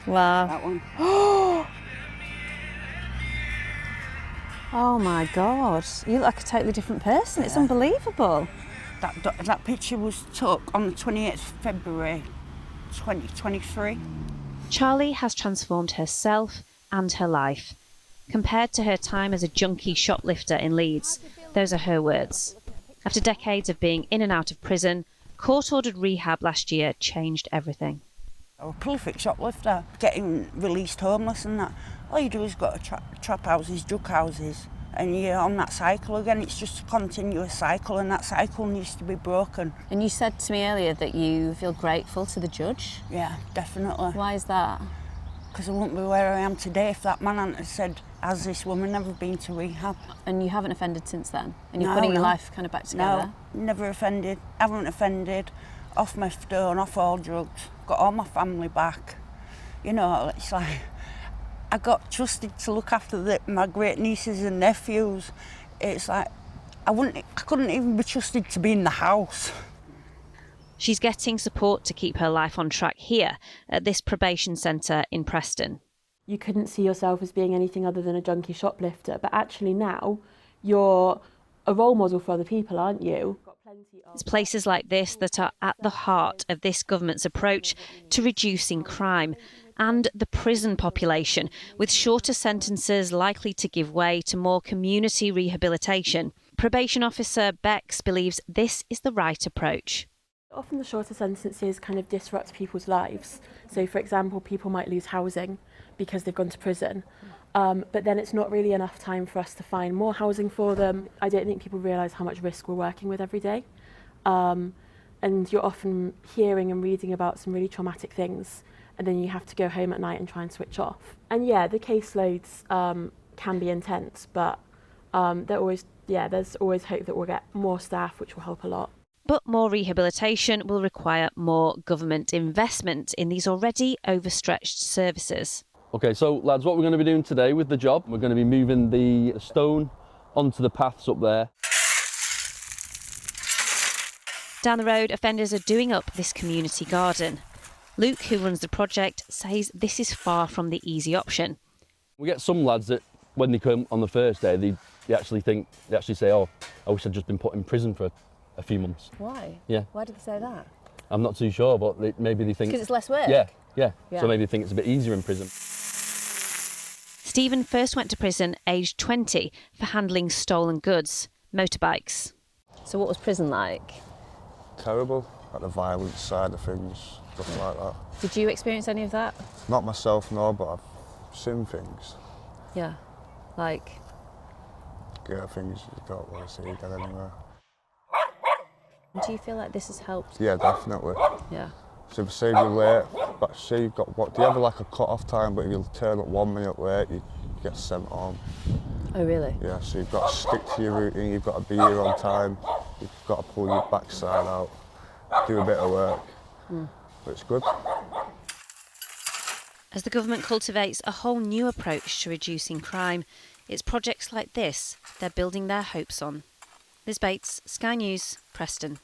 Wow. That one. Oh my God, you look like a totally different person. It's unbelievable. That picture was took on the 28th of February 2023. Charlie has transformed herself and her life. Compared to her time as a junkie shoplifter in Leeds, those are her words. After decades of being in and out of prison, court-ordered rehab last year changed everything. I'm a prolific shoplifter, getting released homeless and that. All you do is go to trap houses, drug houses, and you're on that cycle again. It's just a continuous cycle, and that cycle needs to be broken. And you said to me earlier that you feel grateful to the judge. Yeah, definitely. Why is that? Because I wouldn't be where I am today if that man hadn't said, has this woman never been to rehab? And you haven't offended since then? And you're No, putting your no. life kind of back together? No, never offended. Haven't offended. Off methadone, off all drugs. Got all my family back. You know, it's like I got trusted to look after my great nieces and nephews. It's like I couldn't even be trusted to be in the house. She's getting support to keep her life on track here at this probation centre in Preston. You couldn't see yourself as being anything other than a junkie shoplifter, but actually now you're a role model for other people, aren't you? It's places like this that are at the heart of this government's approach to reducing crime and the prison population, with shorter sentences likely to give way to more community rehabilitation. Probation officer Bex believes this is the right approach. Often the shorter sentences kind of disrupt people's lives. So, for example, people might lose housing because they've gone to prison. But then it's not really enough time for us to find more housing for them. I don't think people realise how much risk we're working with every day. And you're often hearing and reading about some really traumatic things, and then you have to go home at night and try and switch off. And yeah, the caseloads can be intense, but there's always hope that we'll get more staff, which will help a lot. But more rehabilitation will require more government investment in these already overstretched services. Okay, so lads, what we're going to be doing today with the job, we're going to be moving the stone onto the paths up there. Down the road, offenders are doing up this community garden. Luke, who runs the project, says this is far from the easy option. We get some lads that, when they come on the first day, they actually say, oh, I wish I'd just been put in prison for a few months. Why? Yeah. Why did they say that? I'm not too sure, but maybe they think... Because it's less work? Yeah. So maybe they think it's a bit easier in prison. Stephen first went to prison aged 20 for handling stolen goods, motorbikes. So what was prison like? Terrible, like the violence side of things, stuff like that. Did you experience any of that? Not myself, no, but I've seen things. Yeah, like? Yeah, things you don't want to see again anywhere. Do you feel like this has helped? Yeah, definitely. Yeah. So if say you're late, but say you've got do you have like a cut-off time, but if you turn up 1 minute late, you get sent home. Oh, really? Yeah, so you've got to stick to your routine, you've got to be here on time, you've got to pull your backside out, do a bit of work, but it's good. As the government cultivates a whole new approach to reducing crime, it's projects like this they're building their hopes on. Liz Bates, Sky News, Preston.